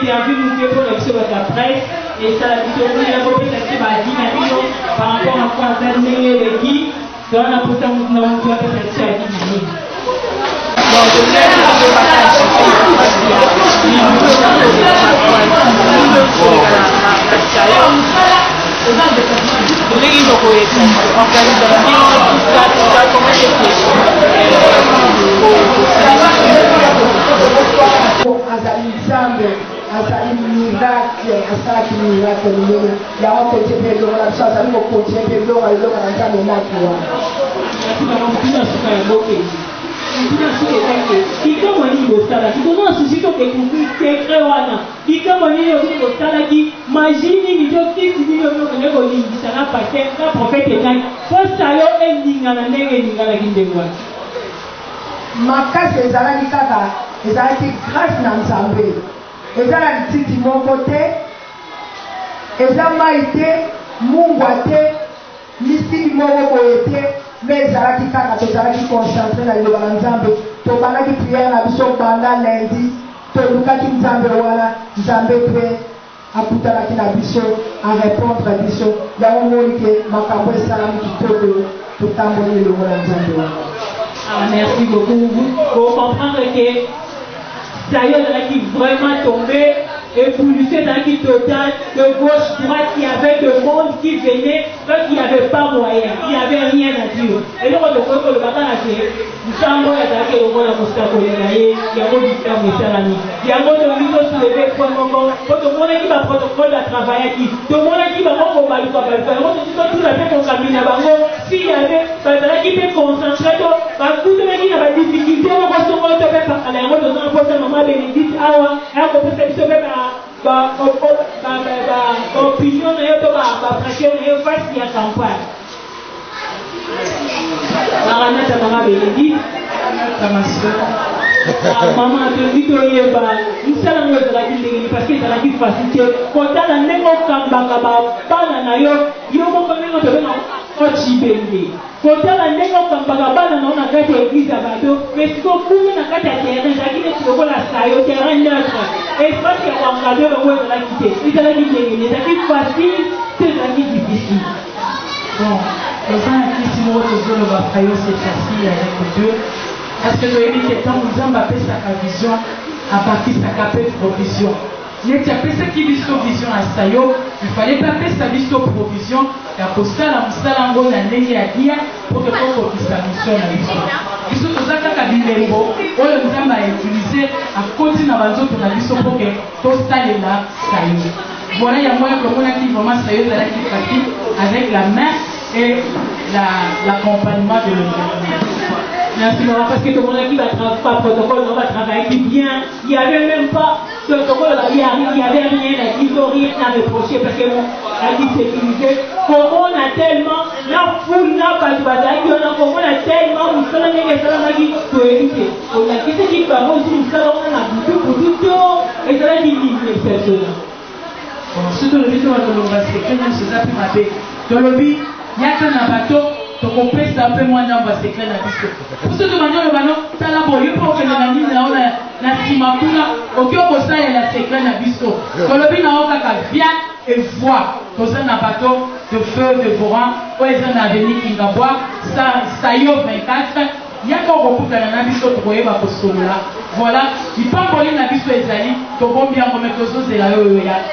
interview nous fait pour la presse et ça la vidéo il a beaucoup de par rapport à quoi ça n'est qui dans la pourtant nous avons fait cette série. makasi ezalaki kaka ezalaki grâce na nzambe eza na lititi moko te eza mai te mungwa te misiki moko boye te me ezalaki kaka tozalaki concentré na liloba na nzambe tobandaki priere na biso banda lundi tolukaki nzambe wana nzambe mpe akutanaki na biso arépondre biso yango moni ke makambo esalami kitoko totamboli elongo na nzambe wana. Merci beaucoup. Pour comprendre que ça y est, qui vraiment tombé et poussé dans qui total de gauche, droite, il y avait de monde qui venait, parce qu'il n'y avait pas moyen, il n'y avait rien à dire. Et donc, le matin, nous sommes attaqués au monde à Moscou, il y a un autre qui il y a un autre qui va soulever pour le monde qui va protocole à travailler qui, tout le monde qui va tout la fait qu'on camine à Bango, s'il y avait, qui peut concentrer, tout le monde qui a des difficultés, on va se retrouver par la route de notre maman bénédicte, opinion na yo to ba pression na yo face ya campagne marana ta mama beledi kama sio mama to dito yeba msala ngo za kile parce que ça qui facilité kota na nengo kambanga ba bana na yo mo ko nengo to na ochibenge kota na nengo kambanga bana na ona kati ya église bato mais siko kumi na kati ya terrain zakine toko la sayo terrain neutre et parce que on a deux mots de la quitter c'est la quitter les acquis facile c'est la qui difficile bon les gens qui si nous retrouvons le bataillon c'est facile avec Dieu parce que nous évitons que tant nous avons fait sa vision à partir de sa capacité de provision. Il y a fait ce qui vision à Sayo, il fallait pas faire sa vision provision, et pour ça, la Moussalango n'a n'est à dire pour que l'on puisse sa mission à vision. Il faut que ça, quand Bilembo, on nous a utilisé à côté de la zone pour la vision pour que tout ça est là, Sayo. Voilà, il y a moyen que l'on a dit vraiment Sayo de la qui pratique avec la main et l'accompagnement de l'environnement. Merci Laura, parce que tout le monde qui va travailler pas protocole, on va travailler bien. Il n'y avait même pas ce protocole, il n'y avait rien à dire, rien à reprocher parce que la sécurité. Comment on a tellement, la foule n'a pas de bataille, comment on a tellement, nous sommes qui pour éviter. On a qui c'est qui va aussi, nous sommes on a tout pour tout, et ça va diminuer les personnes. Surtout le but de la sécurité, c'est ça qui m'a fait. Dans le but, il y a qu'un bateau. Donc on peut s'appeler moi dans le secret de la disco. Pour ce que nous avons dit, ça l'a voulu pour que nous avons dit la simakuna, ok on ça et la secret de la disco. Donc le but n'a pas bien et voir. Dans un bateau de feu de courant, où ils ont avenir qui va boire, ça y est 24. Il y a encore beaucoup de la disco pour y avoir pour là. Voilà, il peut encore la disco et Zali, donc on bien remettre aux choses et la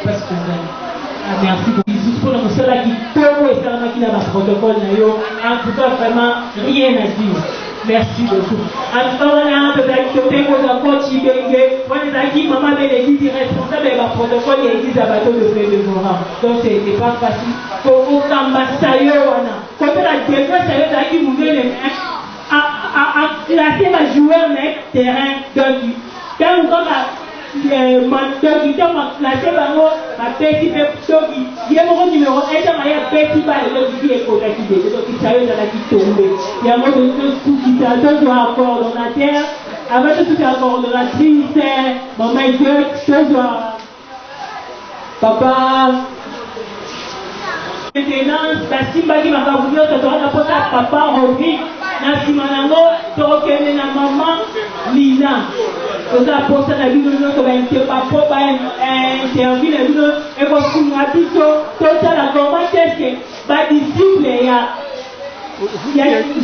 parce que Zali. Merci beaucoup. Pour nous, cela qui tombe et cela qui n'a pas de protocole, en tout cas, vraiment, rien à dire. Merci beaucoup. En tout cas, on a un peu d'activité pour la coach Ibenge. On a dit, maman, elle est responsable de la protocole et l'église à bateau de feu de Moran. Donc, ce n'était pas facile. Pour Kambasayo, quand la défense, elle a dit, vous venez à classer ma joueur, mais terrain. Donc, quand on a donc il m'a placé ma petit soki il y a mon numéro 1 dans ma petit bas le qui est connecté donc il s'agit de la qui tombe il y a mon tout qui t'attend sur un coordonnateur avec tout un coordonnatrice maman Dieu papa maintenance la simba qui m'a voulu te donner la porte à papa Rodrigue na simanango to kende na maman Lina toza posa na bino nyonso bainterview na bino ekosunga biso totala comment est-ce que badisciple ya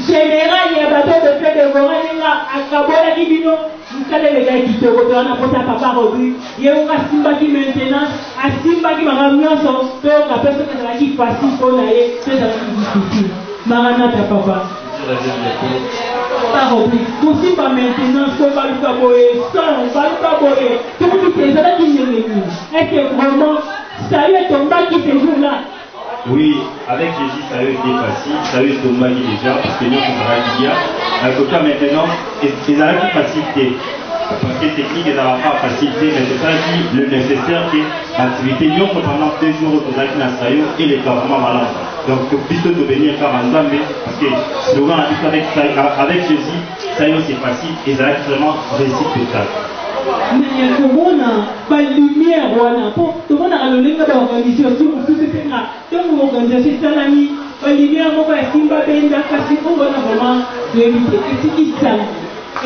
général ya bato de fait de vora ninga akabolaki bino musaleleka kitoko towana posa papa Rodri ye nga asimbaki maintenance asimbaki makambo nyonso toyoka mpe soki ezalaki facile mpo na ye to ezalaki difficile maranata papa Rodri kosimba maintenance po baluka boye son baluka boye tokoki ezalaki ndenge nini est-ce que vraiment salut etombaki ce jour-là? Oui, avec Jésus, ça a été facile, ça a été tombé déjà, parce que nous sommes radia. Côté maintenant, c'est la facilité. Parce que technique est pas facilité, mais c'est ça qui le nécessaire que l'activité, nous pendant 2 jours au Tozaki Nasayo et les gouvernements malades. Donc, plutôt de venir faire un Zambé, parce que souvent avec Jésus, ça c'est facile et ça a vraiment réussi total. Mais comment la lumière wana po to mona alolenga ba organisation mosusu penga to mo organisation salami ba lumière moko ya simba benda kasi ko bona vraiment réalité etiki sana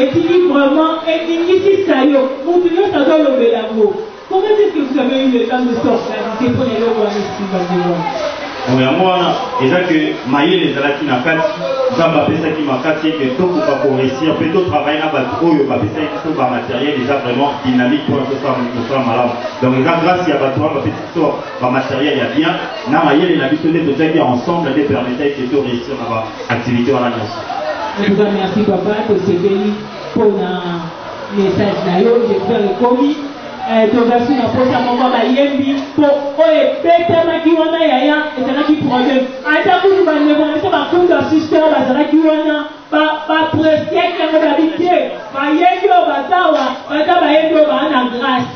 etiki vraiment etiki sayo mutu yo sa do lobela ngo comment est-ce que vous avez eu le temps de sortir c'est pour les lois de simba benda? Oui, moi, c'est ça que Maïe les alaki na kati, Zamba pesa qui m'a kati que tout pour pas réussir, plutôt travailler na bateau, yo ba pesa qui tout matériel déjà vraiment dynamique pour que ça malade. Donc grâce à bateau, ba petit tout ba matériel il y a bien, na Maïe les habitués de travailler ensemble les permettait que tout réussir dans activité en alliance. Je vous remercie papa de ce béni pour un message d'ailleurs, j'espère le commis. Tozasi na posa moko bayembi po oye betamaki wana yaya ezalaki problème ata kutu bandeko na biso bakunda sister bazalaki wana bapresiaki yango babi te bayembi oyo batawa bata bayembi oyo baa na grâce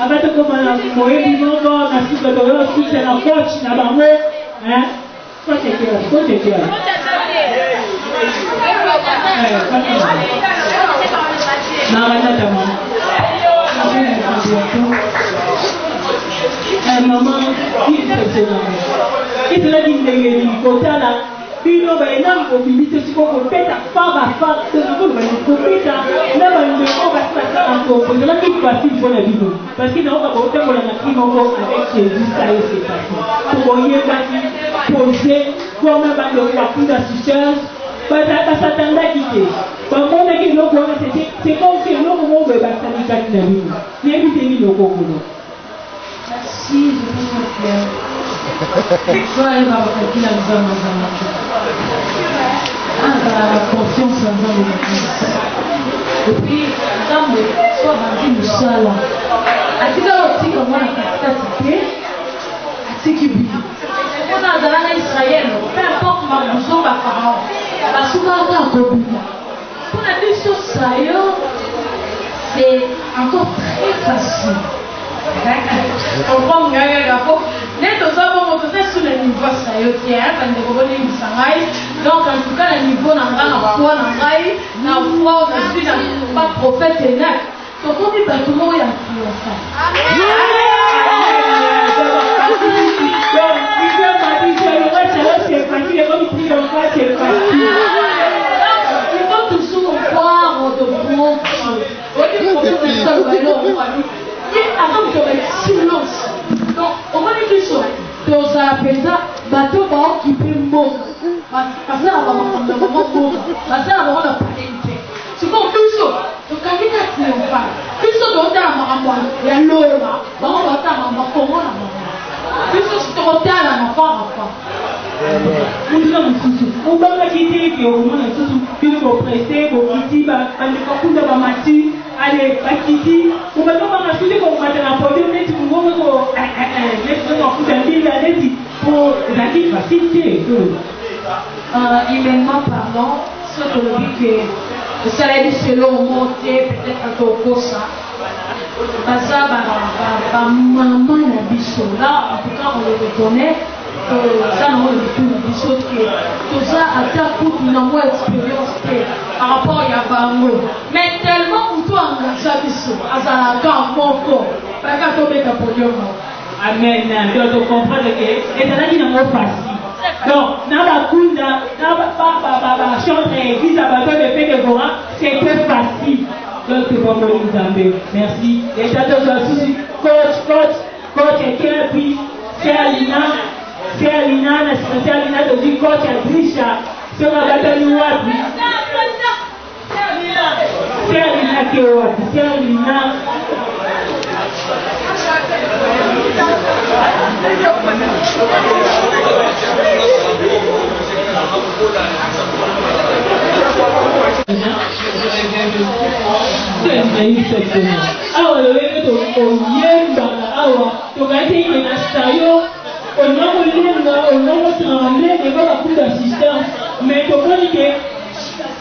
ava tokoma na moyebi moko na suka toyo sute na coach na bango kotekela maranata mama maman qui se l'a dit de l'hélicoptère bino baina mobilité siko kopeta fara toko ba kopeta na ba ndeko ba sasa ko là qui facile pour la bino parce que na ko ko na kimoko avec Jésus ça c'est facile pour yeba ki poser comme ba ndo ba kunda sisters ba s'attendre quitter ba mona ki no ko c'est comme si no ko ba salika na bino ni ebiteni no ko ko. Si, je vous remercie. Soyez dans votre vie, la confiance en l'Église. Et puis, dans le soir, on dit le sala. À qui dans l'optique, on a la capacité, à ce qui vit. On a dans l'Israël, peu importe ma bouson, ma parole, la souveraine en Kobina. Pour la question ça, c'est encore très facile. On prend un rapport. Net aux hommes, on sait sous le niveau ça y est, quand on est venu donc en tout cas le niveau n'a pas la foi, n'a foi, je suis pas prophète et nac. Donc on dit pas tout le monde est en triomphant. Il faut toujours croire de bon avant de silence. Donc, on va dire que dans la pesa, bateau va occuper le monde. Parce que la maman, parce que la maman n'a pas été. C'est comme tout ça. Donc, quand il y a un pas, tout ça doit être la maman. Il y a l'eau là. Maman doit être la maman. Comment la maman? Tout ça, c'est trop tard la maman. On va quitter que au moins tout le pressé, au petit, on va mati, allez, Bakiti, on va pas m'acheter comme on va te rapporter, mais tu peux voir pour la facilité. Humainement parlant, ce que l'on dit que le salaire selon monter peut-être un peu au ça. Ça, maman la bicho là, en tout cas on le reconnaît. Ça nous dit tout des choses que tout ça atteint toute une bonne expérience par rapport à Bango. Mais tellement pour toi engagé à bicho, à Zalaka, à Moko, pas qu'à tomber dans le podium. Amen. Donc on comprend que et ça n'a pas facile. Donc dans la kunda, dans la chantre église à bateau de fait de Gora, c'était facile. l'autre Bombo Nzambe. Merci. Et ça te doit souci. Coach, et puis, c'est Alina, te dit coach à Trisha. C'est ma bataille wapi. C'est Alina qui est wapi. C'est Alina. Awa leweke toyemba awa tokati ina stayo onakolenga onakotanga ndenge bakakunda assistance mais tomoni ke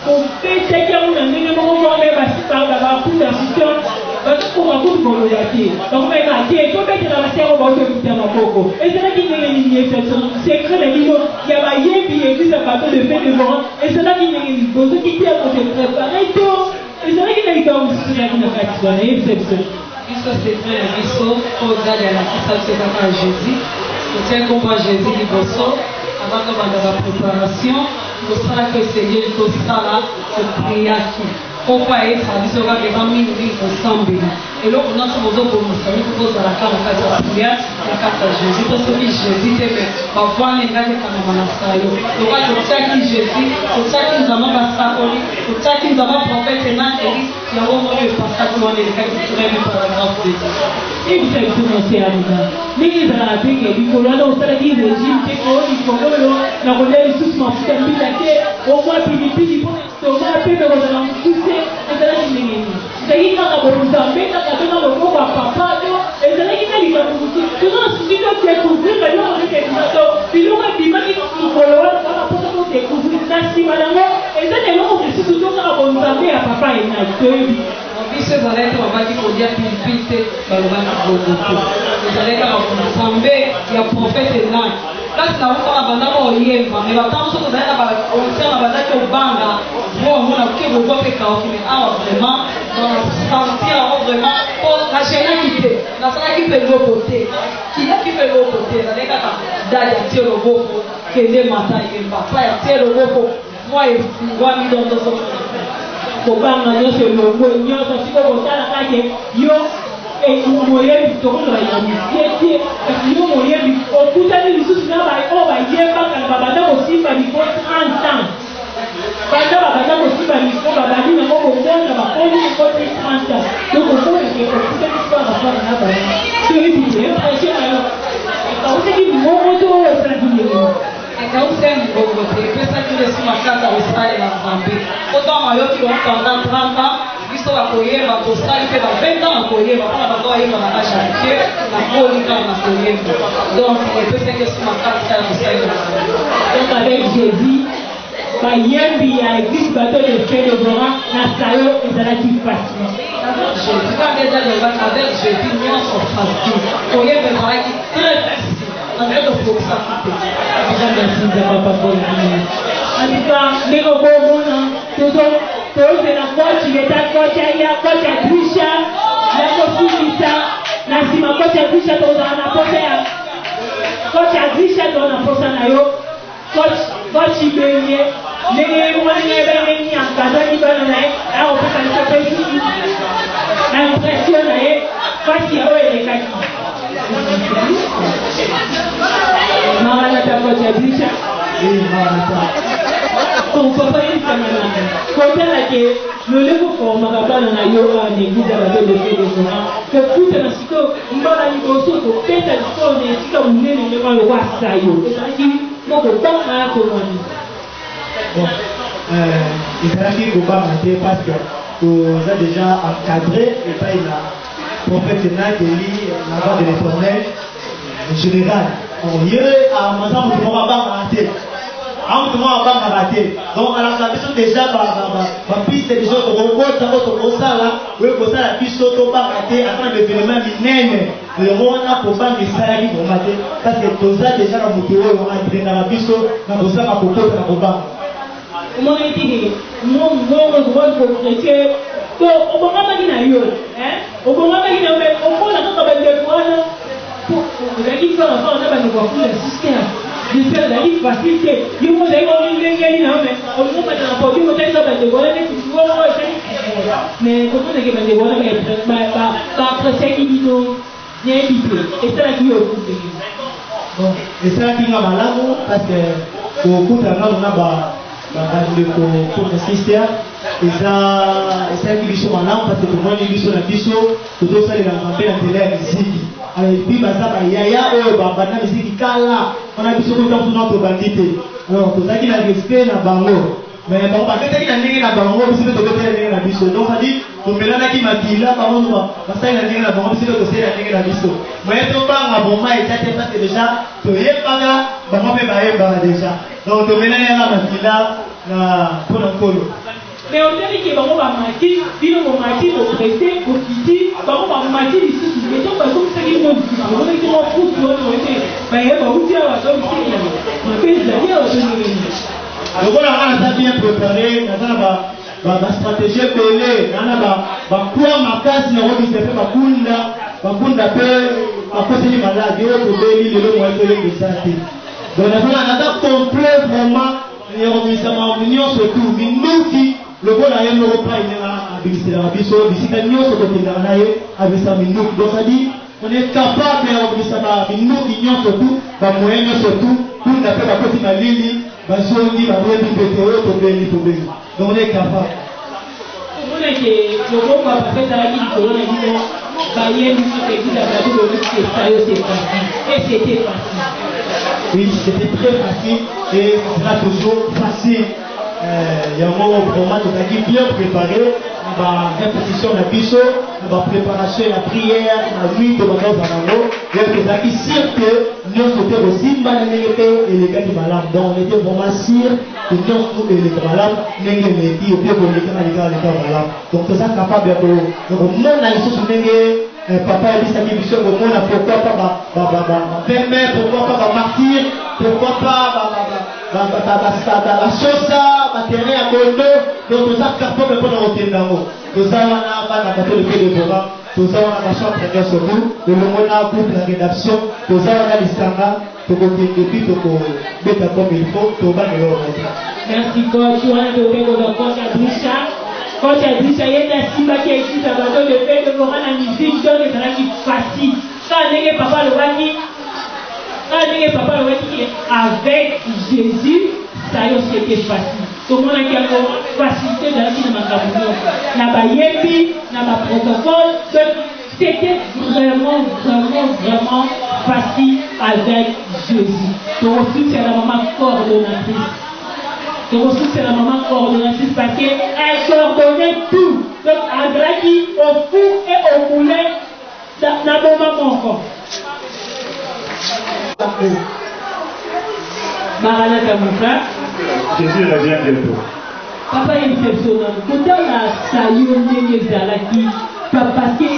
kopesaki yango na ndenge moko moko bakakunda assistance bazokoka kutu koloya te bakomeka te tobetela basiako baotokita maboko ezalaki ndenge nini secret na bino ya bayembi église bato de fait devant ezalaki ndenge nini bozoki te kote prépare to ezalaki na likambo mosusu yaki na kati wana yebisa biso biso secret na biso oyo zalialakisa biso kaka jésus totia kombo ya jésus liboso avant tobanda bapréparation tosalaki esengeli tosala topriaki pourquoi ayebisa biso kaka eza mingi kosambela eloko nyonso bozobomisa bino tozalaka na kati ya priere na kati ya jésus tosoki jésus te me bavwani engaki ekanama na sayo loka totiaki jésus totiaki nzamba basakoli totiaki nzamba profete na eli yango moko epasaki wana elekaki trebi paragraphe de ebisa biso nonse alina ndenge ezalaka peke likolo wana osalaki régime te oo likolo na kolia lisusu mafuta mbila te omwa pilipili mpo toma pepe kozala mokuse ezalaki ndenge nini ezalaki kaka bonzambe kaka tona loboko ya papa to ezalaki na likambo mosusu tozonasuki todécouvrir eloko nekebisato biloko ebimaki likolo wana kaka mposa todécouvrir na nsima nango eza na eloko mosusu to kaka bonzambe ya papa enaki toyebi biso ezalaki babaki kolia pilipili te balobaki bobo te ezalaki kaka nzambe ya profete enaki kasi na kosala bandako oyemba me batango soki ozali na baoncert na bandaki obanga bomona koki bozwa mpe kaoki me awa vraiment sentir yango vraiment po nagenaki te nasalaki mpe loboko te kiyaki mpe loboko te ezalaki kaka dali atie loboko kende mata yemba pa atie loboko mwa efungwami dontoso kobanga nyonso elongo nyonso siko kosala kake yo moyebi tokozola ya misie te kasi yo moyebi okutani lisusu na oyo bayembaka na babanda kosimba miko 30 ans banda babanda kosimba miko babandi nango kobonga bakoli miko 30 ans donc omoneke okutani sipakapaka na bango toyebi te impression na yo ekawutaki moko to oyo osalaki ndenge ekawusa mbongo te epesaki lesu makasa osalela nzambe otama yoki okanda 30 ans biso bakoyeba tosali mpe ba20 ans nakoyeba mpona bato bayeba na ajantie nakoli kaka na koyeba donc epesaki lesu makasa ya kosalela donc avec jésus bayembi ya église bato de fait de vora na sayo ezalaki facile jésus kaka eza lobaki avec jésus nyonso facile koyeba ezalaki très facile avec okokisa te merci nzamba papolini antuka ndenge okomona tozela koci leta koci aya koci ya trisha ya kosilisa na nsima koci ya trisha tozala na posa ya koci ya trisha toza na posa na yo koci benye ndenge mwani ebenge nyankazaki bana na ye akopesa biso pesi na impression na ye pasi ya oyo elekaki maranata koci ya trisha papa yebisangananga kotala ke loleko komaka bana na yo aneglize ya bato lefedekora kokutana sikoyo mbala liboso kopesa sikoyo na esika monene ndeko aloko asayo ezalaki moko banga tomoni ezalaki kobanga te parce que toza déjà encadré epai na prophète nakeli na voix de l'éternel général ye amaza moto moko abangaka te amutu moko abangaka te donc alaka biso déjà bapiste biso tokokota o tokosala oyo kosala biso tobanga te ata na événement minene yango wana kobanga esalaki vraimen te parce que toza déjà na moto oyo adrenaka biso na kozanga kokota na kobanga omonaki momomomokokreke to obongamaki na yo obongamaki na yo omona kaka bandeko wana ozalaki kaka kaka na bandeko bakula système de faire ezalaki facile te yo mo ozalaki omingengeli na yo me omomata na podi otalisa bandeko wana neti mais quand on est que des voilà mais après qui dit non n'est habité et ça qui au coup bon et ça qui va malamu parce que au coup t'as on a le sister eza biso malamu parce que tomoni biso na biso tozosalela mabe na nzela ya miziki epi baza bayaya oyo babanda miziki kala wana biso kotakuna tobandi te alors tozalaki na respect na bango mais bango babetaki na ndenge na bango biso mpe tobetaki na ndenge na biso donc adi tomelanaki makila bango basali na ndenge na bango biso mpe tosali na ndenge na biso mais tobanga boma eta te parce que déjà toyebaka bango mpe bayebaka déjà donc tomelani yaka makila na mpona nkolo. Mais on dirait que bango bamati bino bomati boprete bokiti bango bamati lisusu eto bakomisaki mo lisusu mo kutu oyo ete bayeba uti awa tobisiki mabe ezali awa tozongeni lokola nga naza bien préparé naza na bastratégie ebele nana bakwa makasi nakobisa mpe bakunda mpe bakoseli maladi oyo tobeli lelo moye tolengesa te donc naza complet vraiment nakobisa makambo nyonso tu minuki lokola ye moko pa inenga abimiselaka biso bisika nyonso tokendaka na ye abimisa minuki donc adi on est capable ya kobimisa minuki nyonso tu bamoye nyonso tu kunda mpe bakoti malili bazongi bayebi pete oyo tobeli donc on est capable omonake loboko apapa ezalaki likolo na bino bayebi soki ekilaka tolobiki esayo c'est facile et c'était facile. Oui, c'était très facile et ce sera toujours facile. Il y a un moment vraiment qui bien préparé, la répétition de la biso, la préparation, la prière, la nuit de l'Ango, et qui sûr que nous sommes aussi malades et les gars qui malades. Donc on était vraiment sûr que nous sommes les malades, mais les petits, au pire, les gars malades. Donc c'est ça capable de nous, on a une chose papa a dit ça qui mission au monde, pourquoi pas permet, pourquoi pas martyr, pourquoi pas la chose à terrain à Gondo, donc nous avons capable de prendre au Ténamo. Nous avons un catholique de Bora, nous avons un chambre de sur nous, le monde a groupe de rédaction, nous avons un listanga, pour qu'on depuis pour mettre comme il faut, pour battre le monde. Merci coach, tu as donné vos coach à Boucha. Quand tu as dit ça, il y a des simba qui existent à bâton de fait de voir la musique, donc c'est un truc facile. Quand on est papa le waki, avec Jésus, ça y est, c'était facile. Tout le monde a une facilité dans la vie de ma caméra. La bayebi, la protocole, c'était vraiment facile avec Jésus. Donc aussi, c'est la maman coordonnatrice. Donc aussi, c'est la maman coordonnatrice parce qu'elle coordonnait tout. Donc, Adraki, au fou et au poulet, dans le moment encore. Maranatha, mon frère. Jésus revient bientôt. Papa est exceptionnel. Quand on a salué Nezalaki, parce que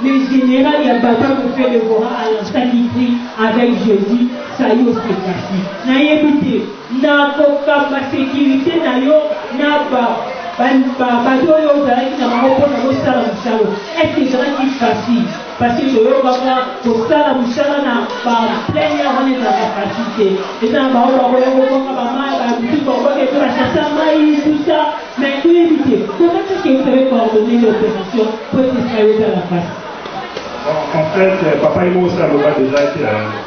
le général, il y a besoin de faire le Coran à l'instant qui prie avec Jésus, ça y est, c'est facile. N'ayez na kokamba sécurité na yo na bato oyo ozalaki na bango mpona kosala mosala ete ezalaki facile parce que toyokaka kosala mosala na baplaine wana ezalaka facile te eza na bango bakoyokokonga bamai babutu bakoke to basasa mai tout ça mais toyebi te comment est-ce que vous savez coordonner l'opération pour que ça y ezala facile. En fait, papa et moi aussi, on a déjà été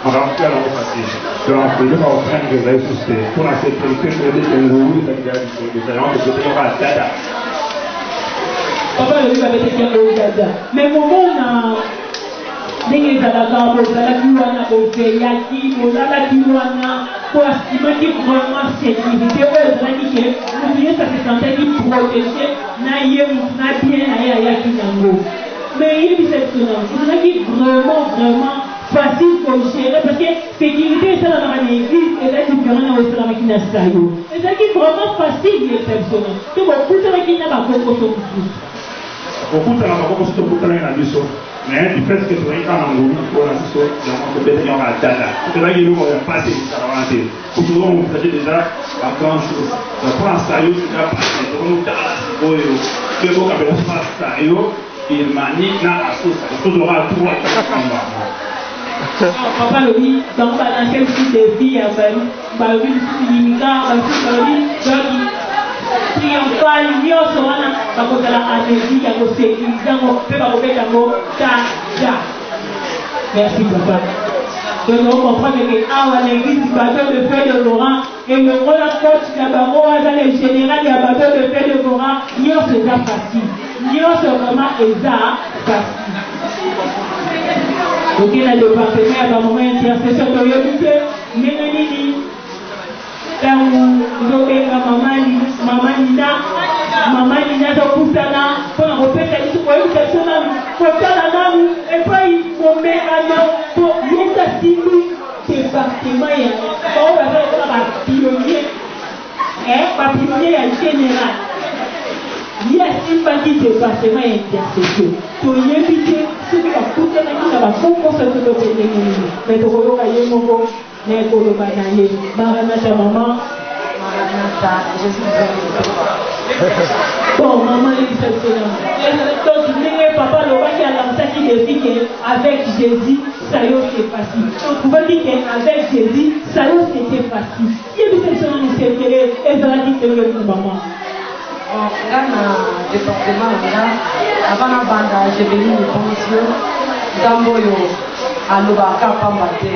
en rentrée à la facile. Donc, je vais en train de résoudre pour la sécurité de l'Église, les gens qui sont à Dada. Papa, le livre avait été au Dada. Mais comment on a ndenge ezalaka bozalaki wana bozeyaki bozalaki wana po asimaki vraiment sécurité oyo ezalaki ke motu nyonso asesantaki protégé na ye motu na bien na ye ayaki nango. Mais il est exceptionnel. C'est vraiment facile pour gérer parce que sécurité, c'est la manière d'église et là, différent de la machine à saillot. Et c'est vraiment facile et exceptionnel. Donc, beaucoup de gens qui n'ont pas beaucoup de choses. Beaucoup de gens n'ont pas beaucoup de choses. Mais du fait que tu es en Angola, tu es en Dada. C'est là qu'il faut passer ça va rentrer. Pour tout le monde, vous savez déjà la grande chose. Donc, pour un saillot, c'est déjà passé. Donc, on a tu es beau qu'à faire un saillot. Il manie na asusa toujours tout papa le dit donc dans quel type de vie à famille bah lui limita bah lui triomphale nyonso wana bakozala anési ya kosécurize yango mpe bakobeta yango tata. Merci papa. Donc on comprend que awa l'église du bateau de feu de Laurent et le rôle de coach de Baro dans le général du bateau de feu de Laurent, nyonso c'est facile. Nyonso vraiment c'est facile. Donc il y a le département à moment intercession de l'unité, mais nini tangu ndobenga mama nina tokutana mpona kopesa biso koyebisa biso nanu kotala nanu epai komeka na koyeta simi département ya bao bazala bapionnier ya général ya simbaki département ya intercession toyebi te soki bakutanaki na bakonkoso to tokendengeni me tokoyoka ye moko na ekoloba na ye maranata mama maranata jésus bon maman l'église donc ndenge papa lobaki alamusaki defi ke avec Jésus ça yo c'est facile donc on va dire que avec Jésus ça yo c'était facile yebisa biso nani sekele ezalaki tenge maman nga na département nga avant na banda j'ai venu me pension nzambe oyo alobaka pamba te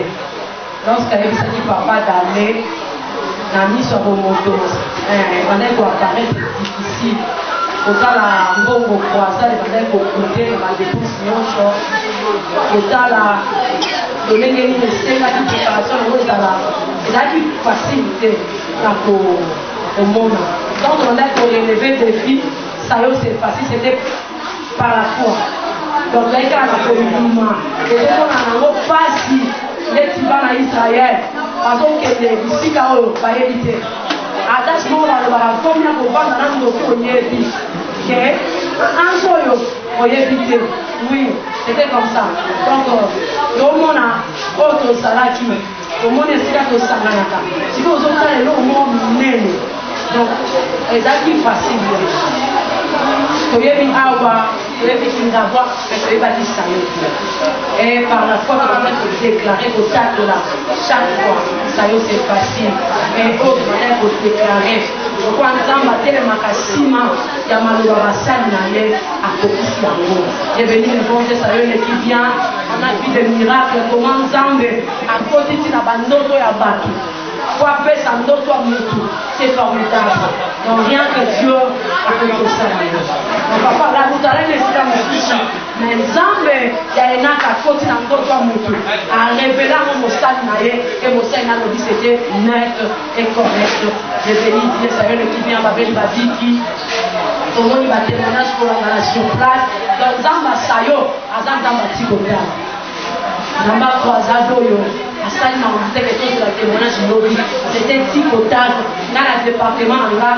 lorsque ayebisaki papa d'aller na miso ya bomoto ebandaki koapparaître difficile kotala mbongo croisade ebandaki kokute na badepense nyonso kotala lolenge nini esengaki préparation yango ezalaki facile te na komona donc on a relevé défi ça y est c'est facile c'était par la foi donc là il y a la communion et donc on a un pasi les tibans à Israël parce que les bisika oyo bayebi te attache mo balobaka komi ya kovanda nanu loki oyebi ke anso oyo oyebi te oui c'était comme ça donc tomona oyo tosalaki tomona esika tosanganaka sikoyo ozotala eloko moko minene donc ezalaki facile toyebi awa toyebi kindabwa mais toyebaki sayo et par la foi toza kodéclare kotatola chaque fois sayo c'est facile et autre manière kodéclare lokwa nzambe atelemaka nsima ya maloba basali na ye akokisi yango yebeni lebonze sayo eleki bien on a vu des miracles comment nzambe akoti ntina bandoto ya bato po apesa ndoto ya mutu c'est formidable donc rien que Dieu akokosala yo donc papa lakutalaki esika mosusu mais nzambe ya enaka akoti na ndoto ya mutu arevelango mosali na ye e mosali na lobi c'était net et correct jebeli die sayo eleki bien babeli babiki tomoni batémoignage kolangana sur place donc nzambe asayo aza nzambe atikotala nzambe akwazade oyo asali na moteke tozela témoignage lobi c'était ticotage nga na département nanga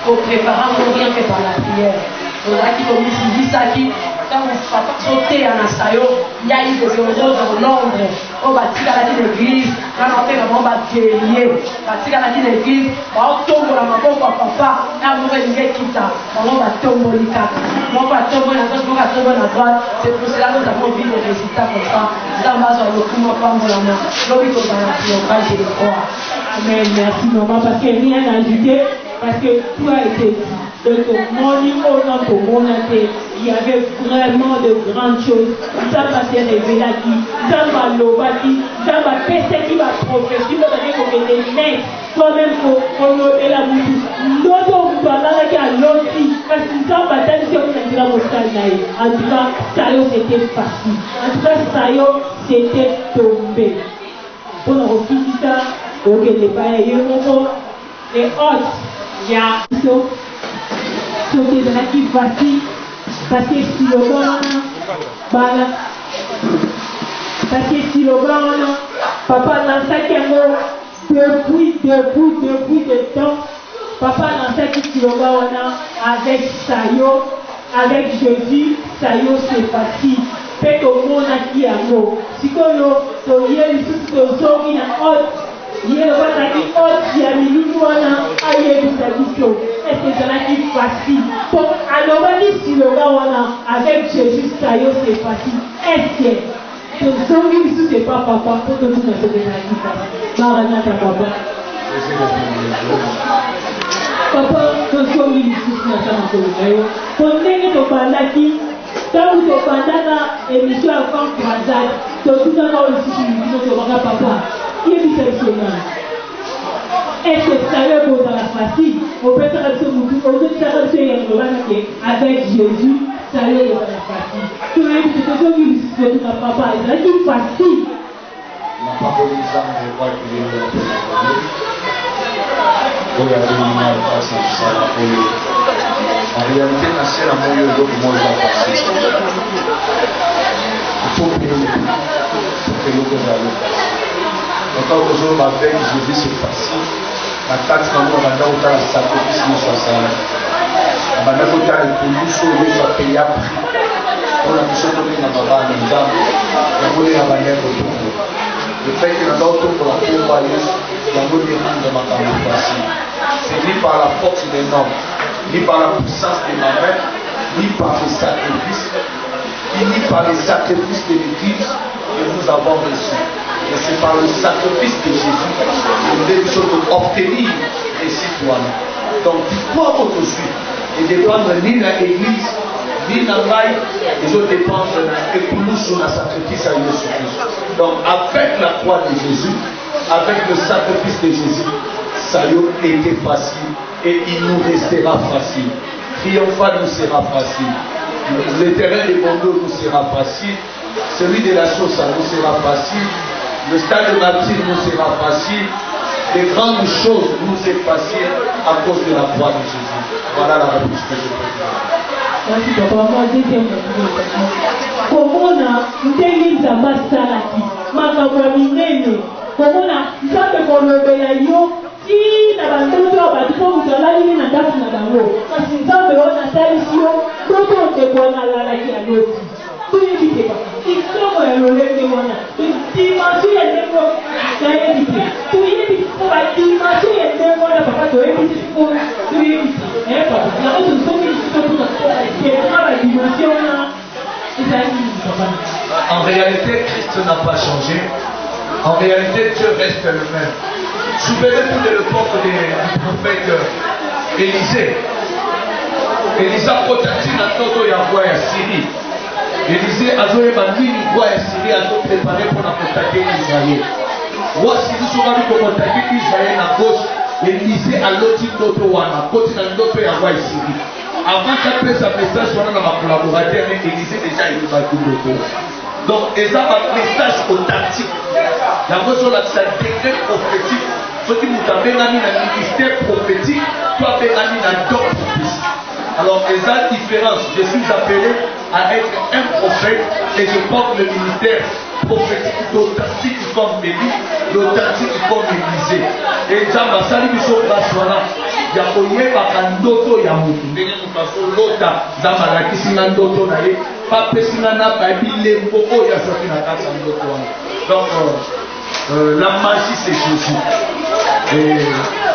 kopreparango rien que par la prière ozalaki komisingisaki ntango papa soteya na sayo yai des héros en Londres oyo batikalaki l'église ngana openga bango baguerrier batikalaki l'église baotombola maboko ya papa na moko elingi ekita bango batomboli kaka moko atomboli na gauche moko atomboli na droite c'est pour cela que nous avons vu des résultats comme ça nzambe azwa lokumu apambolama lobi tozala triomphage je le crois. Amen, merci maman parce que rien à ajouter parce que tout a été dit. Donc mon niveau notre monde il y avait vraiment de grandes choses. Ça va se révéler qui, ça va l'obati, ça va passer qui va prophétiser, ça va dire que les mecs, toi-même pour et la bouche, l'autre on doit aller à l'autre parce que ça va être que vous êtes là au stade. En tout cas, ça c'était facile. En tout cas, ça c'était tombé. Pour nous refuser ça, ok, les païens, les autres, il y a soki ezalaki facile parce que siloba wana papa lansaki yango depuis de temps papa lansaki siloba wana avec sayo avec Jésus sayo c'est facile mpe tomonaki yango sikoyo toye lisusu tozongi na ote ye bazalaki ote ya miliki wana ayebisa biso est-ce ezalaki facile po alobaki siloba wana avec Jésus sayo c'est facile est-ce tozongi lisusu epa papa po tozuna soki ezalaki facile maranata papa papa tozongi lisusu na ta makolo na yo po ndenge tobandaki ntango tobandaka émission ya femme croisade totunaka oyo lisusu libino tobaka papa yebisa biso nani est-ce que ça veut dire dans la facile on peut faire ce mouvement on peut faire ce avec Jésus ça veut dire dans la facile tu veux dire que c'est ce que tu as papa c'est une facile la parole des âmes je crois qu'il est là pour regarder l'image face à ça en réalité la seule amour de moi je vais passer il faut prier pour que l'eau que j'allais quand aujourd'hui avec Jésus c'est facile la taxe dans le mandat où tu as la sacrifice de 60 le mandat où tu as le police où tu as payé à prix pour la mission de l'île à Baba en Nzam la moulée à Banet au Togo le fait que dans l'autre pour la pauvre valise la moulée de ma caméra facile c'est ni par la force des normes ni par la puissance de ma main ni par les sacrifices ni par les sacrifices de l'église que nous avons reçus. Mais c'est par le sacrifice de Jésus que nous devons obtenir les citoyens. Donc, toi aujourd'hui, ne dépendre ni de l'église, ni de la maille, ils ont dépendre de nous sur le sacrifice à Jésus-Christ. Donc, avec la croix de Jésus, avec le sacrifice de Jésus, ça a été facile et il nous restera facile. Triomphal nous sera facile. Le terrain de Bondo nous sera facile. Celui de la sauce nous sera facile. Le stade de Martyr nous sera facile. Les grandes choses nous sont faciles à cause de la croix de Jésus. Voilà la réponse que je peux dire. Merci papa. Moi, deuxième comment on a ndenge nzambe asalaki makambo ya minene komona nzambe kolobela yo ti na bandoto ya bato mpo moto alalili na ndako na bango kasi nzambe oyo nasalisi yo ndoto ondeko wana alalaki ya loti toyebi te papa isomo ya lolenge wana dimension ya ndenge nayebi te toyebi po badimension ya ndenge wana papa toyebi te po toyebi te papa yango tozomi lisusu mpona ketema badimension wana ezali nini papa. En réalité, Christ n'a pas changé. En réalité, Dieu reste le même. Souvenez-vous de l'époque du prophète Élisée. Élisée a protégé la toto ya roi ya Syrie. Élisée a joué bandini roi ya Syrie a préparé pour la protéger Israël. Roi Syrie souvent pour protéger Israël à gauche. Élisée a l'autre toto wana, côté na l'autre ya roi ya Syrie. Avant qu'elle fasse sa message, on a collaborateur avec Élisée déjà il va tout le tour. Donc, ils ont un message authentique. La raison là, c'est un décret prophétique. Ce qui nous a mis dans le ministère prophétique, toi, tu as mis dans d'autres prophéties. Alors, ils ont une différence. Je suis appelé à être un prophète et je porte le ministère prophétique, l'authentique comme Élie, l'authentique comme Élisée. Et Jamba, salut, Bishop Baswana. Ya koyeba ndoto ya mutu ndenge mutu lota Nzambe alakisi nga ndoto na ye bapesi nga na bilembo oyo azwaki na kati ya ndoto wana. Donc la magie c'est Jésus,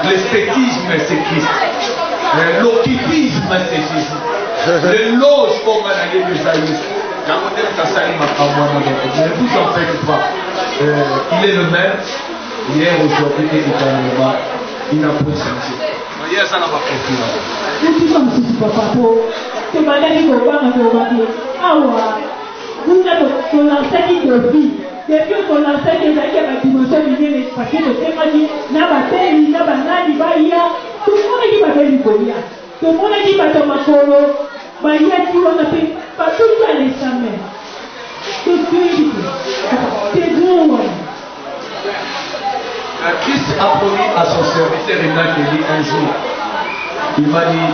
l'esthétisme c'est Christ, l'occultisme c'est Jésus, l'éloge oyo nga nayebi eza Yesu. Yango nde tasali makambo wana. Ne vous en faites pas, il est le même hier, aujourd'hui et éternellement. Il n'a pas changé. Utima msisi papa po tobandaki kobanga tobaki awa kuna tolansaki defi tolansaki ezalaki ya badimension minene pake totemaki na bateli na banani baya tomonaki babeli kolia tomonaki bato makolo bayaki wana mpe batuki alesame totoyebi te tegron wana. Christ a promis à son serviteur Emmanuel un jour. Il m'a dit,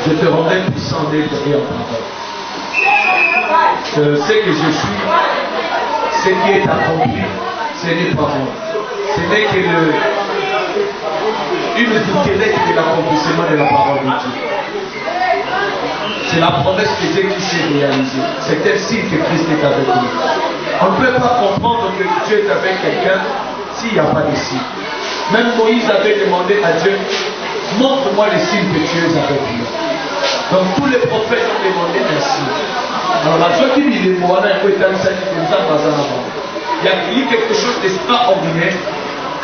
je te rendrai puissant d'être et en parole. Ce que je suis, ce qui est accompli, ce n'est pas moi. Ce n'est que une bouquelette de l'accomplissement de la parole de Dieu. C'est la promesse de Dieu qui s'est réalisée. C'est ainsi que Christ est avec nous. On ne peut pas comprendre que Dieu est avec quelqu'un s'il n'y a pas de signe. Même Moïse avait demandé à Dieu, montre-moi les signes que tu es avec lui. Donc tous les prophètes ont demandé un signe. Alors la joie qui dit les mots, il y a quelque chose d'extraordinaire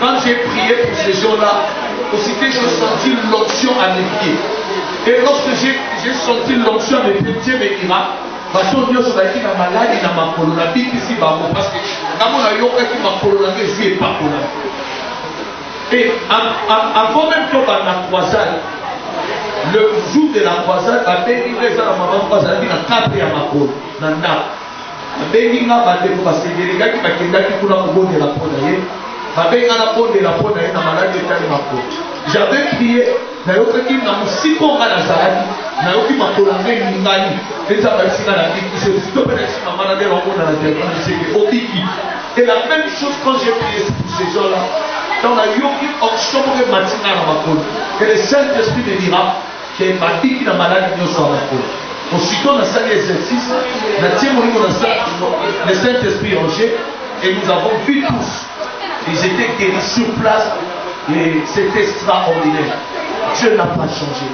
quand j'ai prié pour ces gens-là, aussitôt j'ai senti l'onction à mes pieds. Et lorsque j'ai senti l'onction à mes pieds, Dieu me dira, parce que Dieu sera qui n'a maladie dans ma colonne, la Bible ici, parce que dans mon aïe, qui m'a colonne, je suis pas colonne. Et avant même que la croisade, le jour de la croisade, la bénédiction de la maman croisade, il y a 4 à ma colonne, dans le nap. La bénédiction de la sévérité, qui m'a dit pour la bonne de la ponaille. J'avais prié, nayoki na musiko nga nazalaki, nayoki makolanga ningani, eza basinga na biki, c'est plutôt peut-être si maman a des rencontres dans la diagonale, c'est que au biki. Et la même chose quand j'ai prié pour ces gens-là, dans la yoki option de matinga na makolo. Et le Saint-Esprit me dira que ma biki na malade n'y soit makolo. Aussitôt dans cet exercice, le Saint-Esprit rangé, et nous avons vu tous. Ils étaient guéris sur place et c'est extraordinaire. Dieu n'a pas changé.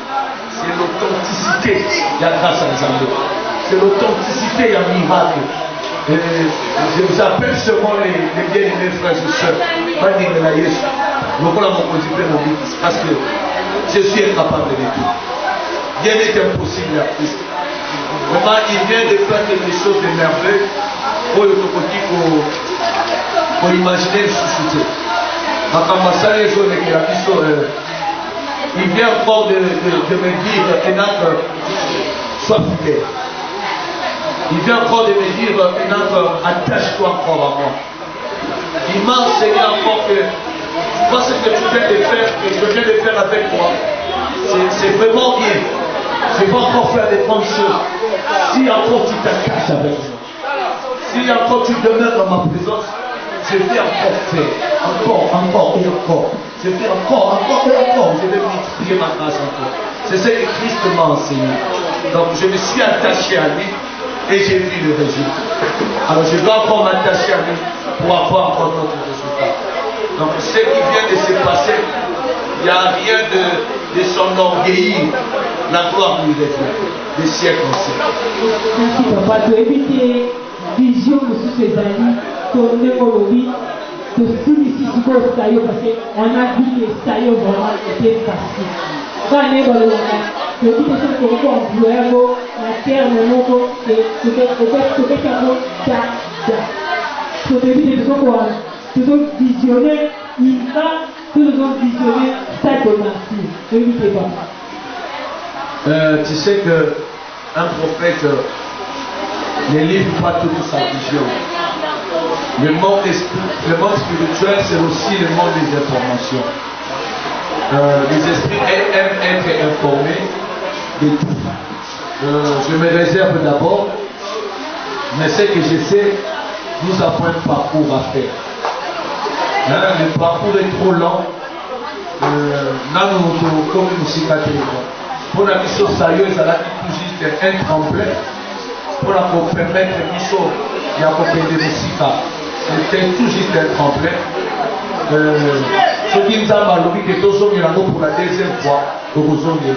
C'est l'authenticité. Il y a grâce à Zambé. C'est l'authenticité, il y a un miracle. Je vous appelle seulement les bien-aimés frères et sœurs. Parce que je suis incapable de tout. Rien n'est impossible à Christ. Vraiment, il vient de faire quelque chose de merveilleux. Pour imaginer le sous-soutien. Il vient encore de me dire, Enoch, sois fidèle. Il vient encore de me dire, Enoch, attache-toi encore à moi. Il m'a enseigné encore que moi, ce que tu viens de faire, que je viens de faire avec moi, c'est vraiment bien. Je vais encore faire des grandes choses. Si encore tu t'attaches avec moi, si encore tu demeures dans ma présence, je vais encore faire, encore et encore. Je vais encore et encore. Je vais multiplier ma grâce encore. C'est ce que Christ m'a enseigné. Donc je me suis attaché à lui et j'ai vu le résultat. Alors je dois encore m'attacher à lui pour avoir encore d'autres résultats. Donc ce qui vient de se passer, il n'y a rien de son orgueil. La gloire lui revient. Des siècles en siècles. Merci papa. De éviter vision de tous ces amis. Tourner au lobby, de solliciter au saillot parce qu'on a vu les saillots vraiment étaient faciles. Quand on est dans le monde, le but est que l'on emploie la terre, le monde, et peut-être au début de toujours visionner, il va toujours visionner ça de merci. Ne luttez pas. Tu sais qu'un prophète ne livre pas toute sa vision. Le monde spirituel, c'est aussi le monde des informations. Les esprits aiment être informés de tout. Je me réserve d'abord, mais ce que je sais, nous avons un parcours à faire. Le parcours est trop lent. Comme nous sommes pour la mission sérieuse, elle a tout juste un tremplin pour la permettre la mission et à côté de Messika. C'était tout juste un tremplin. Ce qui nous a malheureusement que tous sommes pour la deuxième fois au Rosonné.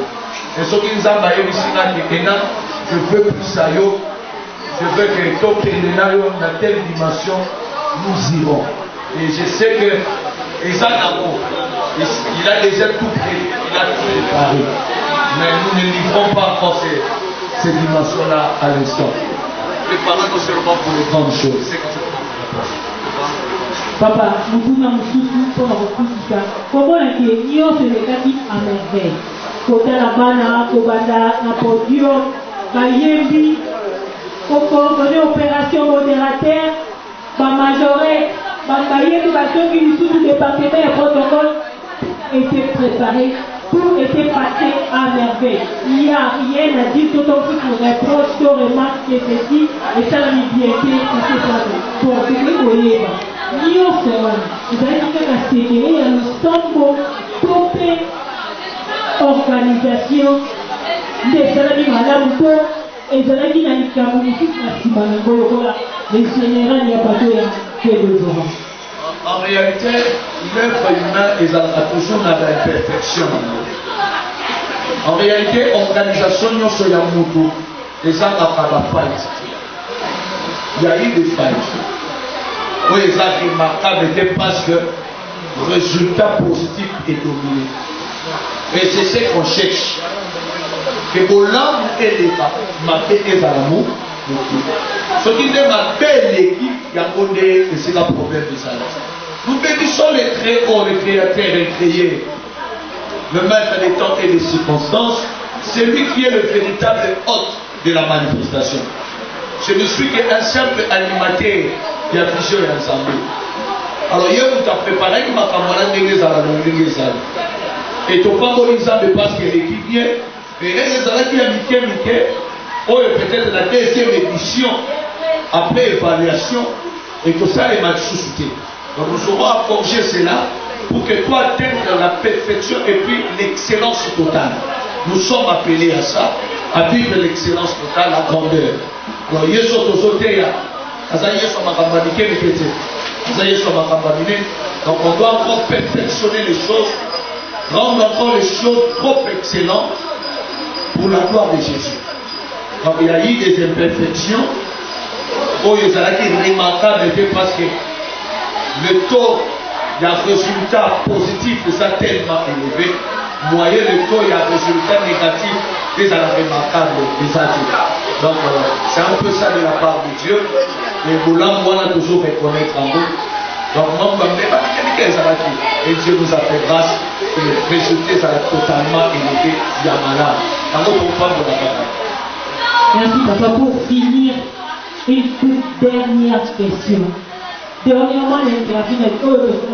Et ce qui nous a malheureusement je veux plus ça, je veux que tout dans telle dimension, nous irons. Et je sais que Esanamo, il a déjà tout prêt, il a tout préparé. Mais nous ne livrons pas encore ces dimensions-là à l'instant. Préparons-nous seulement pour les grandes choses. Papa, nous avons tous pour nous comment est-ce que nous sommes à merveille? Côté la bana, Kobanda, la podium, Bayembi, coordonner opération modérateur, majoré, Bayembi, Bayembi, tout le département et protocole était préparé. Tout était passé à merveille. Il n'y a rien à dire, tout en plus pour reproche, tout remarque que ceci, et ça l'a mis bien fait, c'est ça. Pour ce que vous voyez, nous allez dire que la série, nous sommes côté organisation des salariés madame et des salariés dans les communautés nationales, les généraux, il n'y a pas de besoin. En réalité, l'œuvre humaine est toujours dans l'imperfection. En réalité, l'organisation de Soyamutu, les gens n'ont pas failli. Il y a eu des failles. Oui, les gens remarquables étaient parce que résultat positif est dominé. Et c'est ce qu'on cherche. Que Bolam et les Mabé et Balamou, ce qui est ma belle équipe, il y a un et c'est le problème de ça. Nous bénissons les très hauts, le Créateur et créé, le maître des temps et des circonstances, c'est lui qui est le véritable hôte de la manifestation. Je ne suis qu'un simple animateur qui a affiché l'ensemble. Alors, hier, vous avez préparé ma camarade et tu n'as pas mon exemple parce que l'équipe vient. Et les gens qui ont peut-être la deuxième édition, après évaluation, et tout ça est mal suscité. Donc, nous aurons à forger cela pour que toi atteignes la perfection et puis l'excellence totale. Nous sommes appelés à ça, à vivre l'excellence totale, la grandeur. Alors, donc on doit encore perfectionner les choses, rendre encore les choses trop excellentes pour la gloire de Jésus. Donc il y a eu des imperfections, où il y a été remarquable parce que le taux de résultat positif est tellement élevé, moyen le taux de résultat négatif est remarquable. Donc c'est un peu ça de la part de Dieu. Mais Boulam, on a toujours reconnaître en nous. Donc non, et Dieu nous a fait grâce et le résultat est totalement élevé. Yamala. Merci papa. Pour finir, une toute dernière question. Dernièrement, l'interview de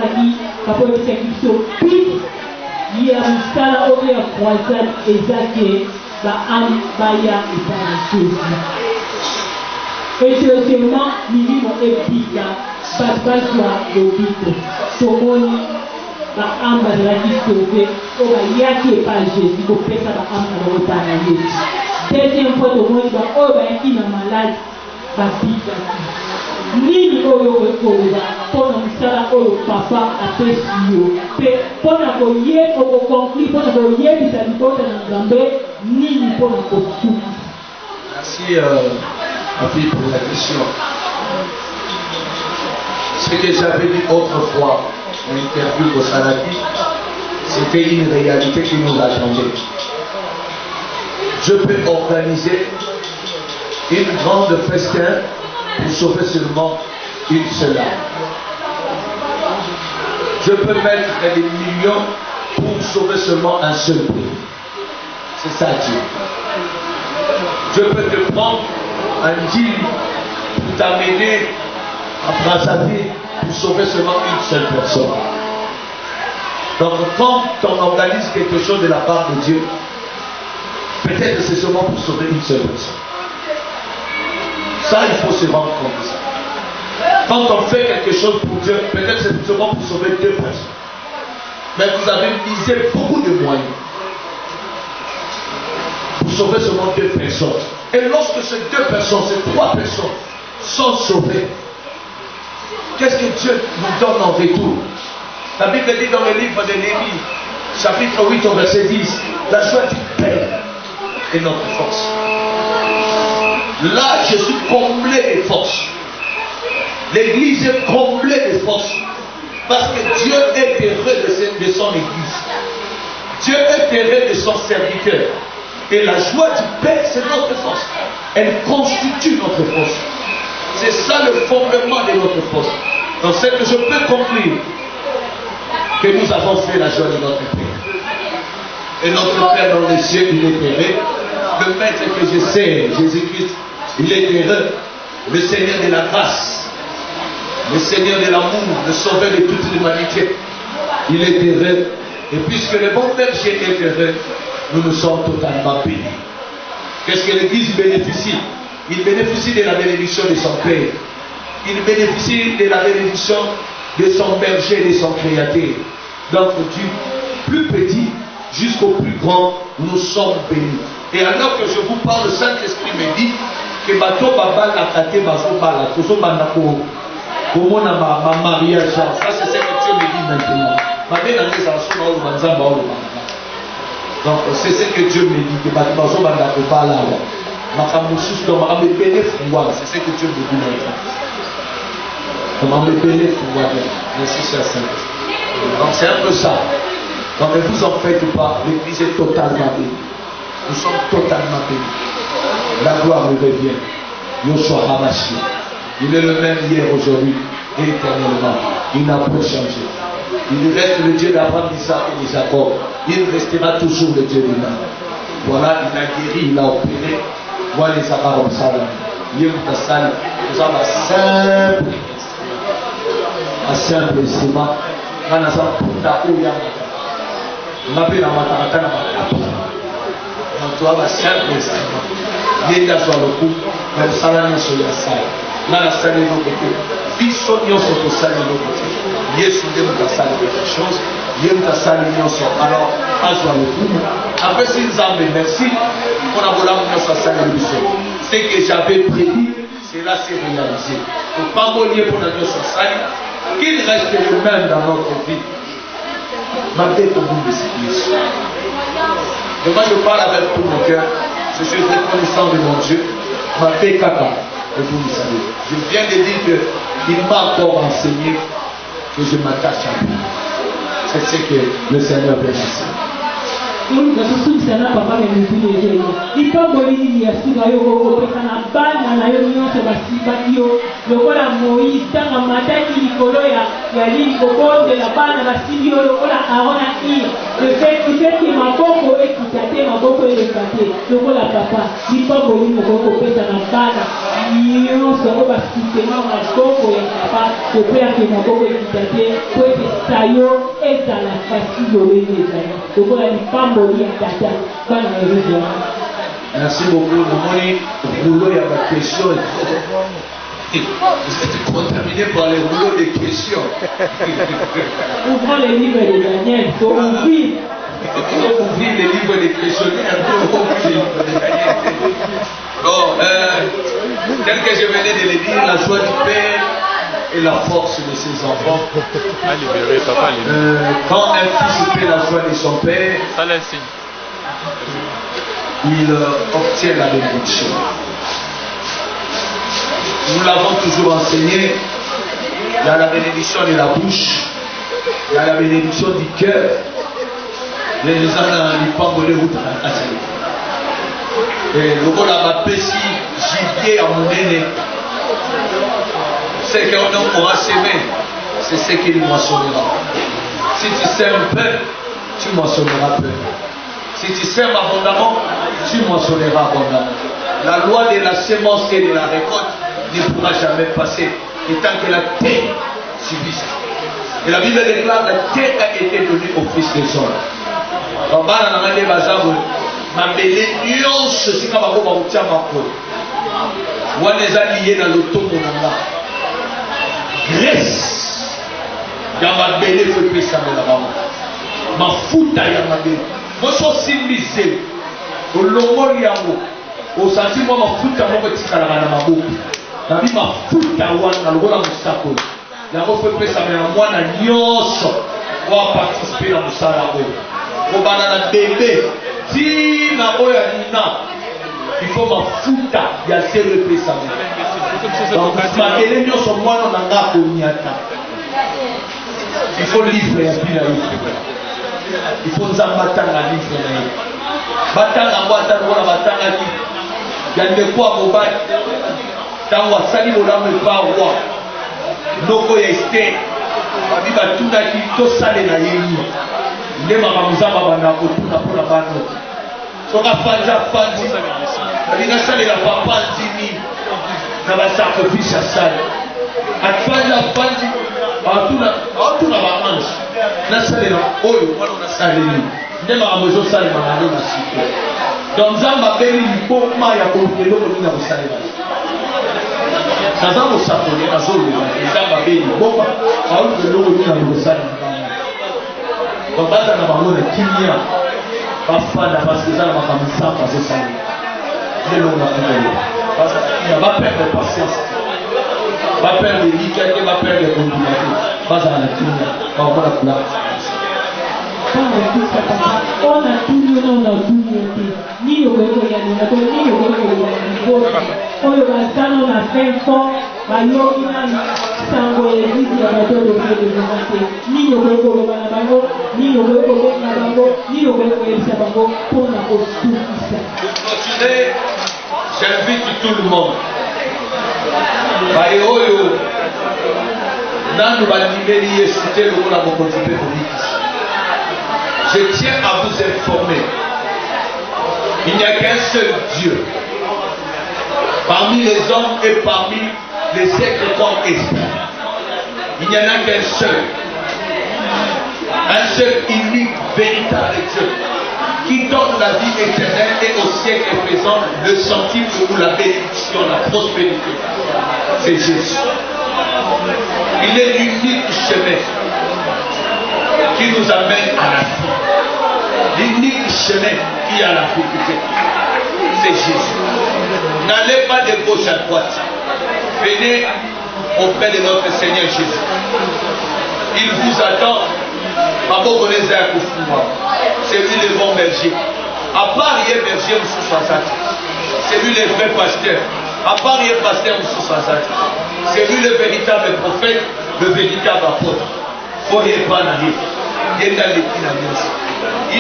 la qui papa est question puis il y a un scala au meilleur croisade et Zake Baya et Baya. Et seulement, minimum et pika, pas soit l'obito. Tomoni, la amba de la qui sauve, ou yaki et pas Jésus, pour faire ça, la amba de l'otanaïe. Deuxième fois, tomoni, qui n'a malade, la pika. Nini oyo okoza mpona mosala oyo papa apesi yo mpe mpona kokonkli mpona koyebisa libota na nzambe nini mpona kosukisa. Merci ma fille pour la question. Ce que j'avais dit autrefois en interview au Salaki, c'était une réalité qui nous attendait. Je peux organiser une grande festin pour sauver seulement une seule âme. Je peux mettre des millions pour sauver seulement un seul prix. C'est ça Dieu. Je peux te prendre un deal pour t'amener à Brazzaville pour sauver seulement une seule personne. Donc quand on organise quelque chose de la part de Dieu, peut-être c'est seulement pour sauver une seule personne. Ça, il faut se rendre compte de ça. Quand on fait quelque chose pour Dieu, peut-être c'est seulement pour sauver deux personnes. Mais vous avez misé beaucoup de moyens pour sauver seulement deux personnes. Et lorsque ces deux personnes, ces trois personnes sont sauvées, qu'est-ce que Dieu nous donne en retour? La Bible dit dans le livre de Néhémie, chapitre 8 au verset 10, la joie du Père est notre force. Là, je suis comblé de force. L'église est comblée de force. Parce que Dieu est heureux de son église. Dieu est heureux de son serviteur. Et la joie du Père, c'est notre force. Elle constitue notre force. C'est ça le fondement de notre force. Donc, c'est que je peux conclure que nous avons fait la joie de notre Père. Et notre Père dans les cieux, il est heureux. Le maître que je sais, Jésus-Christ, il est heureux. Le Seigneur de la grâce, le Seigneur de l'amour, le sauveur de toute l'humanité, il est heureux. Et puisque le bon berger est heureux, nous sommes totalement bénis. Qu'est-ce que l'Église bénéficie? Il bénéficie de la bénédiction de son Père. Il bénéficie de la bénédiction de son berger, de son créateur. Donc du plus petit jusqu'au plus grand, nous sommes bénis. Et alors que je vous parle, le Saint-Esprit me dit que bateau babal a kate bazo bala, tozo bandako, comment ma mariage, ça c'est ce que Dieu me dit maintenant. Donc c'est ce que Dieu me dit, que bazo bandako bala, c'est ce que Dieu me dit maintenant. Merci cher Saint. Donc c'est un peu ça. Donc ne vous en faites pas, l'église est totalement bénie. Nous sommes totalement bénis. La gloire lui revient. Yoshua Hamashi. Il est le même hier, aujourd'hui et éternellement. Il n'a pas changé. Il reste le Dieu d'Abraham, d'Isaac et de Jacob. Il restera toujours le Dieu de l'homme. Voilà, il a guéri, il a opéré. Moi, les Arabes, comme ça, il est tout salle. Nous avons un simple instrument. On a un puta ou yamata. On appelle la matarata la matapa. Donc, tu as un simple instrument. Il est là sur le coup, mais le salaire sur la salle. Là, la salle est de l'autre côté. Bisson, il y a sur le salle de l'autre côté. Il est sur la salle quelque chose. Il y a une salle de l'autre. Alors, à sur le coup. Après, si nous avons merci, on a volé notre salle de l'autre. Ce que j'avais prédit, cela s'est réalisé. Il ne faut pas mourir pour notre salle. Qu'il reste le même dans notre vie. Malgré au bout de cette mission. Et moi, je parle avec tout mon cœur. Je suis reconnaissant de mon Dieu. Ma paix caca. Et vous le savez. Je viens de dire qu'il m'a encore enseigné que je m'attache à lui. C'est ce que le Seigneur veut enseigner. Oui, parce que tout ça n'a pas mal de nous. Il faut que l'île y a su d'ailleurs au Pécana Ban, à la réunion sur la Sibakio, le voilà Moïse, dans la matin qui coloya, il y a l'île au bord de la Ban, à la Sibio, le voilà Arona I, le fait que ma boko est quitté, ma boko est éclatée, le voilà papa, il faut que l'île au Pécana Ban, il y a un seul basculement, ma boko est papa, le père que ma boko est quitté, pour être saillot, et dans la facile de l'île, le voilà une femme. Merci beaucoup. Nous rouleau, il y a ma question. Vous êtes contaminé par les rouleaux des questions. Ouvrons les livres de Daniel. Il faut ouvrir. Ouvrir les livres des questionnaires. Bon, tel que je venais de le dire, la joie du Père et la force de ses enfants. Quand un fils fait la joie de son père, il obtient la bénédiction. Nous l'avons toujours enseigné. Il y a la bénédiction de la bouche, il y a la bénédiction du cœur. Les gens n'ont pas volé ou et le rôle à ma pessi, gibier à mon aîné. Ce qu'un homme aura semé, c'est ce qu'il moissonnera. Si tu sèmes peu, tu moissonneras peu. Si tu sèmes abondamment, tu moissonneras abondamment. La loi de la sémence et de la récolte ne pourra jamais passer, et tant que la terre subsiste. Et la Bible déclare que la terre a été donnée au Fils des hommes. Donc, ma belle nyonso sika bako bakutia mako wana eza liye na lotomo nanga grâce ya mabele fo epesamela bango mafuta ya mabele moso osimbi zelo olongoli yango osanti mwa mafuta moko etikalaka na maboko nabi mafuta wana lokola mosakoli yango fo epesamela mwana nyonso oaparticipe na mosala oyo kobana na bebe tina oyo alina il faut mafuta ya zelo epesamela donc mabele nyonso mwana na nga akoniata il faut livre ya bina ye il faut nzambe atanga livre na ye batanga yango ata lokola batangaki ya ndeko ya mobali ntango asali bolamu epa roi loko ya ester babi batundaki tosalela ye nini nde makambo nzambe abanda kotuna mpona bano soki afanzi afanzi alingi asalela papa ndimi na basacrifice asali afanzi afanzi aotuna baange nasalela oyo wana nasaleli nde makambo ezosalema na nde na siko donc nzambe abeli liboma ya koluka eloko nini na kosalela naza mosakoli nazoloba nzambe abeli liboma aoluka eloko nini na kosalela donc baza na bango na kimia bafanda parce que eza na makambo nzambe azosalela lelo na kongolo baperdre patience baperdre lika te baperdre kondima te bazala na kimia bakomona kulaka on a tout on a tout ni le gogo ya ni ko ni le gogo ya ni ko oyo basana na fin fond ba yoki na sango l'église ya bato devrait devenir ni okoki koloba na bango ni okoki kobenga bango ni okoki koyebisa bango mpona kotungisa. Pour continuer, j'invite tout le monde baye oyo nanu bandimeli yesu te lokola mokonzi mpe komikisa. Je tiens à vous informer, il n'y a qu'un seul Dieu parmi les hommes et parmi les êtres comme esprits. Il n'y en a qu'un seul, un seul unique véritable Dieu qui donne la vie éternelle et au siècle présent le centime ou la bénédiction, la prospérité. C'est Jésus. Il est l'unique chemin qui nous amène à la vie. L'unique chemin qui a la vérité. C'est Jésus. N'allez pas de gauche à droite. Venez auprès de notre Seigneur Jésus. Il vous attend. C'est lui le bon berger. À part il y a berger sous Sazati. C'est lui le vrai pasteur. À part il y a pasteur sous Sazati. C'est lui le véritable prophète, le véritable apôtre. Il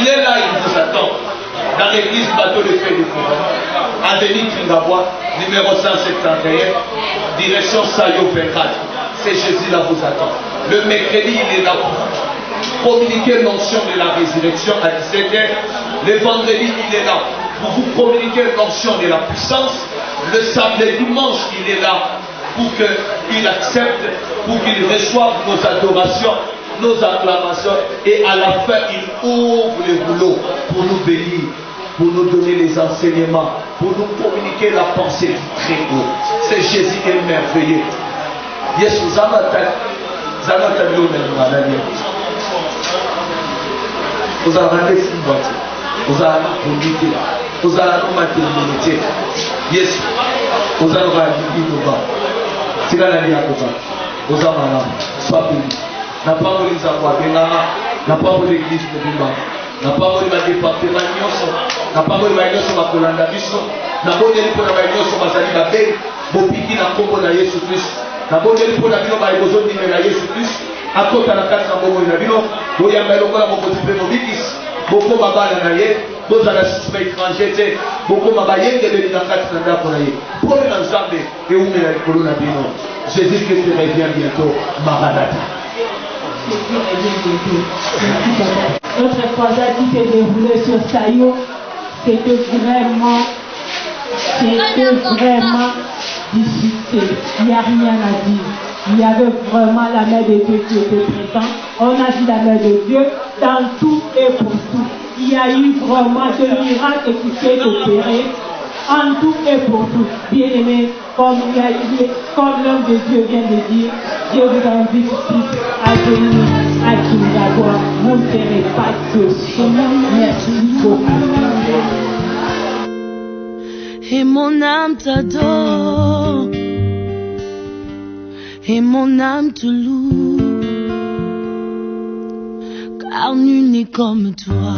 est là, il vous attend. Dans l'église Bateau de Feu de Fourant, à Denis Kringabois, numéro 171, direction Sayo Verrat. C'est Jésus là vous attend. Le mercredi, il est là pour communiquer l'onction de la résurrection à 17h. Le vendredi, il est là pour vous communiquer l'onction de la puissance. Le samedi, le dimanche, il est là pour qu'il accepte, pour qu'il reçoive nos adorations, nos acclamations, et à la fin il ouvre le boulot pour nous bénir, pour nous donner les enseignements, pour nous communiquer la pensée du Très-Haut. C'est Jésus qui est merveilleux. Yes, vous avez n'a pas voulu savoir, n'a pas voulu l'église de Bimba, n'a pas voulu la département, n'a pas voulu la nyoso ma kolanda biso, n'a pas voulu pour la nyoso ma sali la paix, bopiki na kombo na Yesu Christ, n'a pas voulu pour la bino ma égozo di na Yesu Christ, à côté na kati na bombo na bino, boya mbelo kola moko tipe no bikis, boko babala na ye, boza na suspect étranger te, boko mabayenge de na kati na ndako na ye, pour na nzambe et ume na likolo na bino. Jésus Christ revient bientôt, Maranatha. Notre croisade qui s'est déroulée sur Sayo, c'était vraiment du succès. Il n'y a rien à dire. Il y avait vraiment la main de Dieu qui était présente. On a vu la main de Dieu dans tout et pour tout. Il y a eu vraiment de miracles qui s'est opéré en tout et pour tout. Bien aimé, comme l'homme de Dieu vient de dire, Dieu vous invite tous à venir à Kingabois. Vous ne serez pas que chemin. Merci beaucoup. Et mon âme t'adore, et mon âme te loue, car nul n'est comme toi.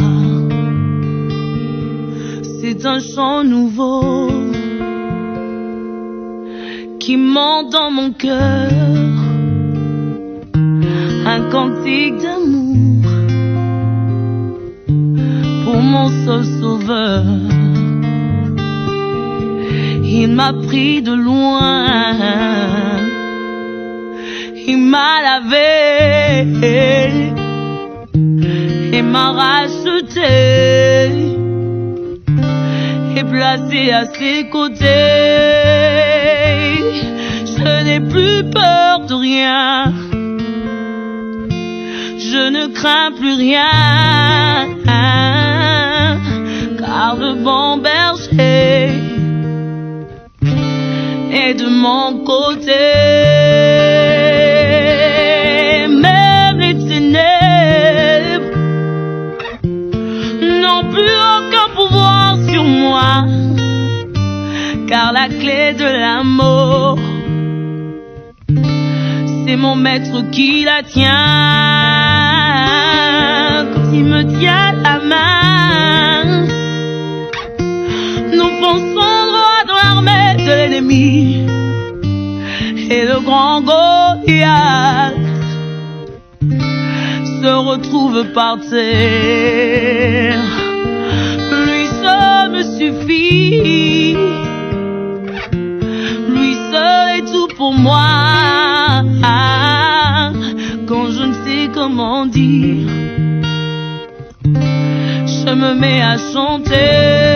C'est un chant nouveau qui monte dans mon cœur, un cantique d'amour pour mon seul sauveur. Il m'a pris de loin, il m'a lavé et m'a racheté et placé à ses côtés. Je n'ai plus peur de rien, je ne crains plus rien, car le bon berger est de mon côté. Même les ténèbres n'ont plus aucun pouvoir sur moi, car la clé de l'amour, c'est mon maître qui la tient. Quand il me tient la main, nous fonçons droit dans l'armée de l'ennemi, et le grand Goliath se retrouve par terre. Lui seul me suffit, lui seul est tout pour moi. Quand je ne sais comment dire, je me mets à chanter.